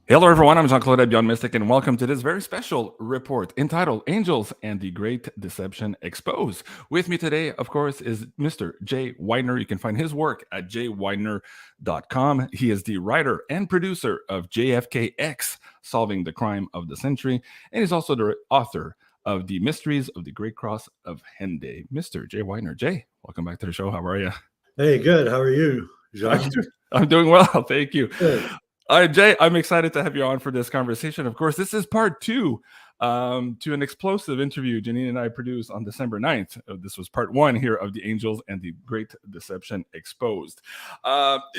Hello, everyone. I'm JEAN-CLAUDE, Beyond Mystic, and welcome to this very special report entitled Angels and the Great Deception Exposed. With me today, of course, is Mr. Jay Weidner. You can find his work at jweidner.com. He is the writer and producer of JFKX, Solving the Crime of the Century, and he's also the author of The Mysteries of the Great Cross of Henday. Mr. Jay Weidner. Jay, welcome back to the show. How are you? Hey, good. How are you, Jean? I'm doing well. Thank you. Good. All right, Jay, I'm excited to have you on for this conversation. Of course, this is part two to an explosive interview Janine and I produced on December 9th. This was part one here of the Angels and the Great Deception Exposed.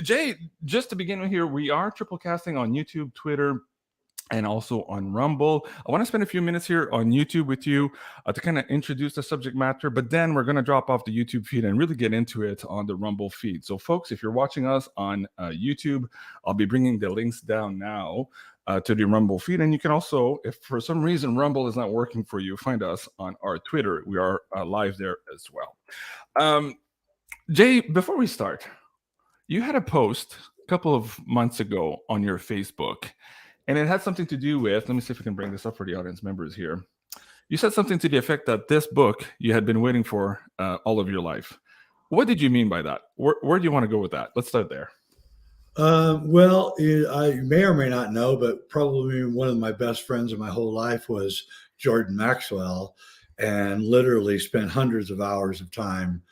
Jay, just to begin with here, we are triple casting on YouTube, Twitter, and also on Rumble. I want to spend a few minutes here on YouTube with you to kind of introduce the subject matter, but then we're going to drop off the YouTube feed and really get into it on the Rumble feed. So folks, if you're watching us on YouTube, I'll be bringing the links down now to the Rumble feed. And you can also, if for some reason Rumble is not working for you, find us on our Twitter. We are live there as well. Jay, before we start, you had a post a couple of months ago on your Facebook, and it had something to do with, let me see if I can bring this up for the audience members here. You said something to the effect that this book you had been waiting for all of your life. What did you mean by that? Where do you want to go with that? Let's start there. Well, I may or may not know, but probably one of my best friends in my whole life was Jordan Maxwell, and literally spent hundreds of hours of time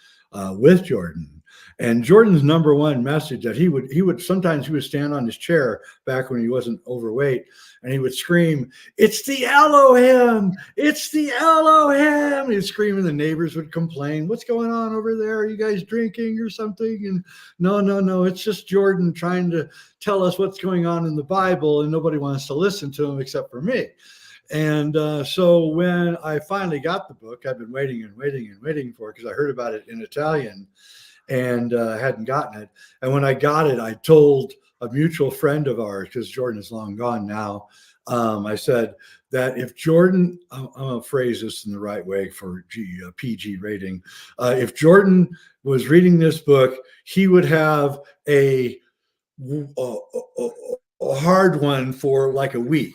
with Jordan. And Jordan's number one message that he would sometimes stand on his chair back when he wasn't overweight, and he would scream, "It's the Elohim! It's the Elohim!" He'd scream, and the neighbors would complain, "What's going on over there? Are you guys drinking or something?" And no, it's just Jordan trying to tell us what's going on in the Bible, and nobody wants to listen to him except for me. And so when I finally got the book, I've been waiting for it because I heard about it in Italian and hadn't gotten it. And when I got it, I told a mutual friend of ours, because Jordan is long gone now, I said that if Jordan, I'm going to phrase this in the right way for PG rating, if Jordan was reading this book, he would have a hard one for like a week.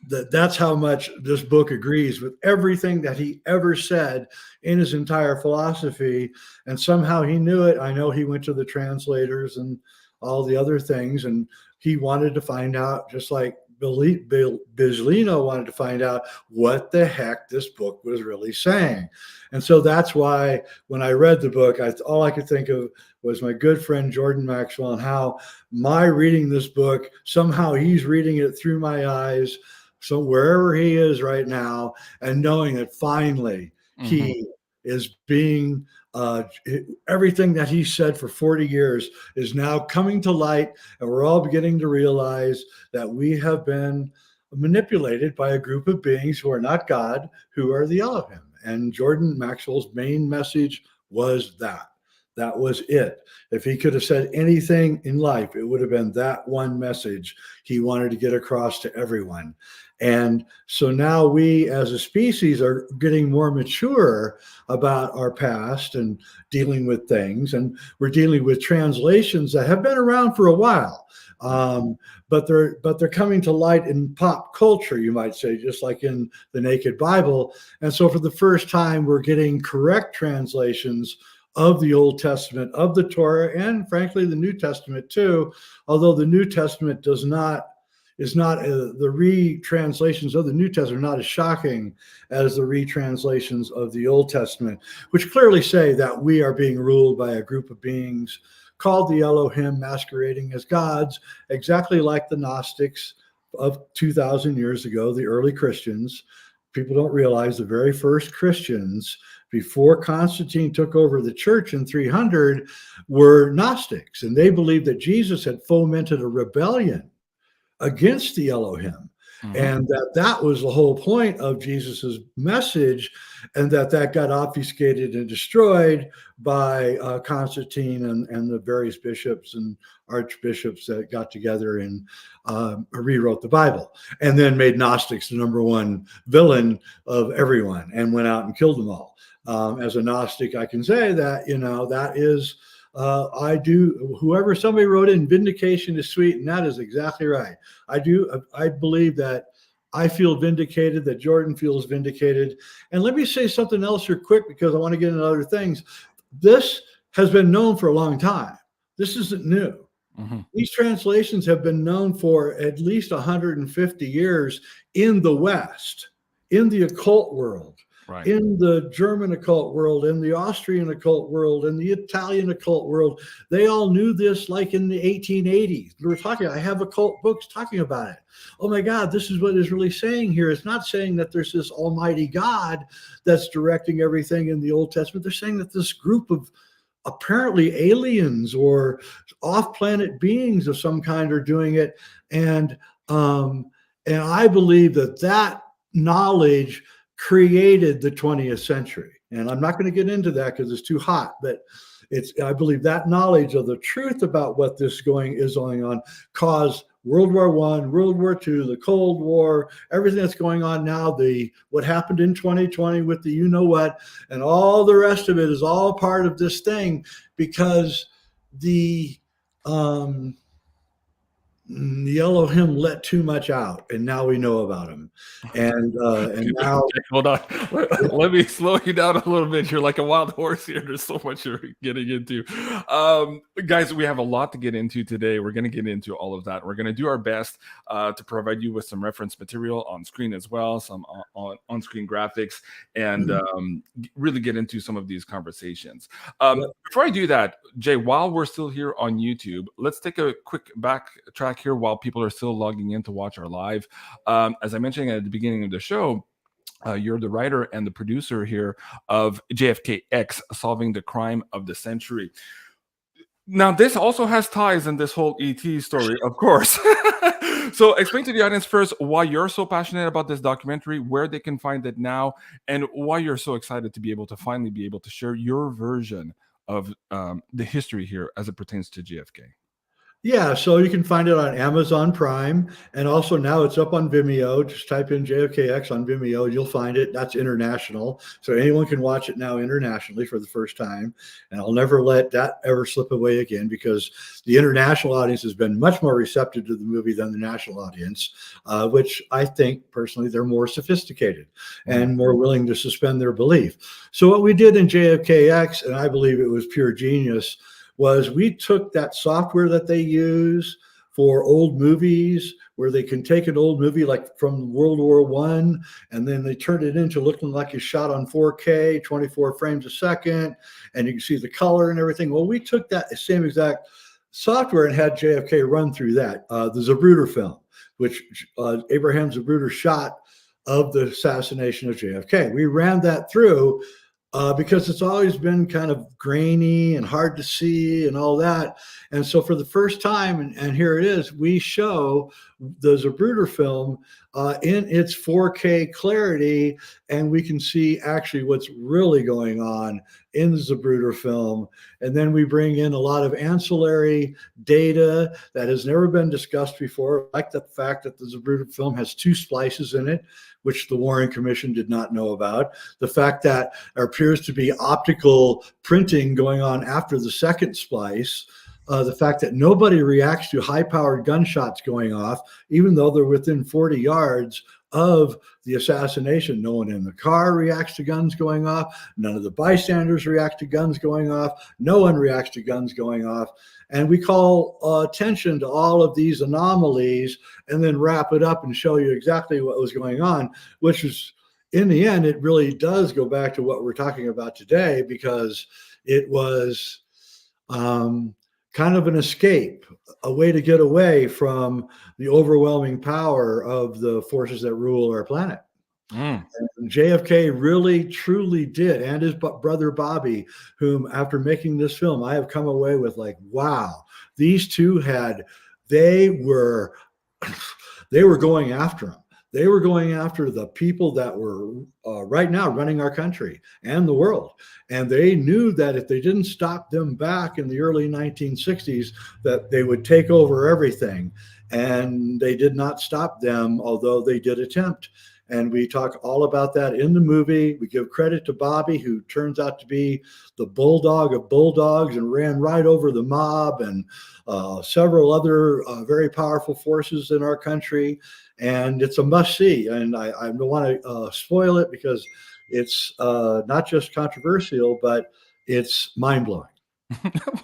That's how much this book agrees with everything that he ever said in his entire philosophy. And somehow he knew it. I know he went to the translators and all the other things, and he wanted to find out, just like Bislino wanted to find out what the heck this book was really saying. And so that's why when I read the book, all I could think of was my good friend Jordan Maxwell, and how my reading this book, somehow he's reading it through my eyes. So wherever he is right now, and knowing that finally he is being, everything that he said for 40 years is now coming to light, and we're all beginning to realize that we have been manipulated by a group of beings who are not God, who are the Elohim. And Jordan Maxwell's main message was that. That was it. If he could have said anything in life, it would have been that one message he wanted to get across to everyone. And so now we as a species are getting more mature about our past and dealing with things. And we're dealing with translations that have been around for a while. But they're coming to light in pop culture, you might say, just like in the Naked Bible. And so for the first time, we're getting correct translations of the Old Testament, of the Torah, and frankly, the New Testament too, although the New Testament the retranslations of the New Testament are not as shocking as the retranslations of the Old Testament, which clearly say that we are being ruled by a group of beings called the Elohim, masquerading as gods, exactly like the Gnostics of 2,000 years ago, the early Christians. People don't realize the very first Christians, before Constantine took over the church in 300, were Gnostics, and they believed that Jesus had fomented a rebellion against the Elohim, and that was the whole point of Jesus's message, and that got obfuscated and destroyed by Constantine and the various bishops and archbishops that got together and rewrote the Bible, and then made Gnostics the number one villain of everyone and went out and killed them all. As a Gnostic, I can say that, that is I do. Whoever somebody wrote in, vindication is sweet, and that is exactly right. I do. I believe that I feel vindicated, that Jordan feels vindicated. And let me say something else here quick, because I want to get into other things. This has been known for a long time. This isn't new. Mm-hmm. These translations have been known for at least 150 years in the West, in the occult world, Right. in the German occult world, in the Austrian occult world, in the Italian occult world. They all knew this like in the 1880s. We were talking, I have occult books talking about it. Oh my God, this is what it's really saying here. It's not saying that there's this almighty God that's directing everything in the Old Testament. They're saying that this group of apparently aliens or off-planet beings of some kind are doing it. And I believe that knowledge created the 20th century. And I'm not going to get into that because it's too hot, but I believe that knowledge of the truth about what this is going on caused World War I, World War II, the Cold War, everything that's going on now, what happened in 2020 with the you know what, and all the rest of it is all part of this thing, because the Elohim let too much out, and now we know about him. And now, hold on, let me slow you down a little bit. You're like a wild horse here. There's so much you're getting into. Guys, we have a lot to get into today. We're going to get into all of that. We're going to do our best to provide you with some reference material on screen as well, some on-screen graphics, and really get into some of these conversations. Before I do that, Jay, while we're still here on YouTube, let's take a quick backtrack here while people are still logging in to watch our live. As I mentioned at the beginning of the show, you're the writer and the producer here of JFKX, Solving the Crime of the Century. Now, this also has ties in this whole ET story, of course. So explain to the audience first why you're so passionate about this documentary, where they can find it now, and why you're so excited to be able to finally be able to share your version of the history here as it pertains to JFK. Yeah, so you can find it on Amazon Prime, and also now it's up on Vimeo. Just type in JFKX on Vimeo, you'll find it. That's international, so anyone can watch it now internationally for the first time. And I'll never let that ever slip away again, because the international audience has been much more receptive to the movie than the national audience, which I think personally they're more sophisticated and more willing to suspend their belief. So what we did in JFKX, and I believe it was pure genius, was we took that software that they use for old movies, where they can take an old movie like from World War I, and then they turn it into looking like it's shot on 4K, 24 frames a second, and you can see the color and everything. Well, we took that same exact software and had JFK run through that. The Zapruder film, which Abraham Zapruder shot of the assassination of JFK. We ran that through because it's always been kind of grainy and hard to see and all that. And so for the first time, and here it is, we show the Zapruder film in its 4K clarity, and we can see actually what's really going on in the Zapruder film. And then we bring in a lot of ancillary data that has never been discussed before, like the fact that the Zapruder film has 2 splices in it, which the Warren Commission did not know about. The fact that there appears to be optical printing going on after the second splice. The fact that nobody reacts to high-powered gunshots going off, even though they're within 40 yards of the assassination. No one in the car reacts to guns going off. None of the bystanders react to guns going off. No one reacts to guns going off. And we call attention to all of these anomalies and then wrap it up and show you exactly what was going on, which is, in the end, it really does go back to what we're talking about today, because it was kind of an escape, a way to get away from the overwhelming power of the forces that rule our planet. And JFK really, truly did, and his brother Bobby, whom after making this film, I have come away with like, wow, these two they were going after him. They were going after the people that were right now running our country and the world. And they knew that if they didn't stop them back in the early 1960s, that they would take over everything. And they did not stop them, although they did attempt. And we talk all about that in the movie. We give credit to Bobby, who turns out to be the bulldog of bulldogs and ran right over the mob and several other very powerful forces in our country. And it's a must see. And I don't want to spoil it because it's not just controversial, but it's mind blowing.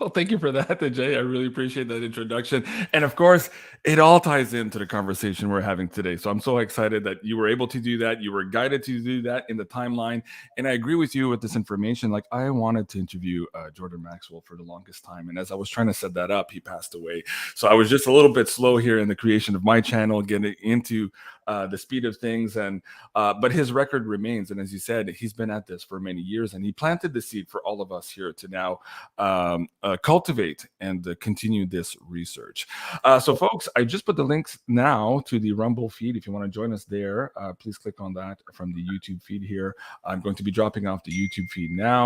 Well, thank you for that, Jay. I really appreciate that introduction. And of course, it all ties into the conversation we're having today. So I'm so excited that you were able to do that. You were guided to do that in the timeline. And I agree with you with this information. Like, I wanted to interview Jordan Maxwell for the longest time. And as I was trying to set that up, he passed away. So I was just a little bit slow here in the creation of my channel, getting into the speed of things. And but his record remains. And as you said, he's been at this for many years, and he planted the seed for all of us here to now cultivate and continue this research. So folks, I just put the links now to the Rumble feed. If you want to join us there, please click on that from the YouTube feed here. I'm going to be dropping off the YouTube feed now.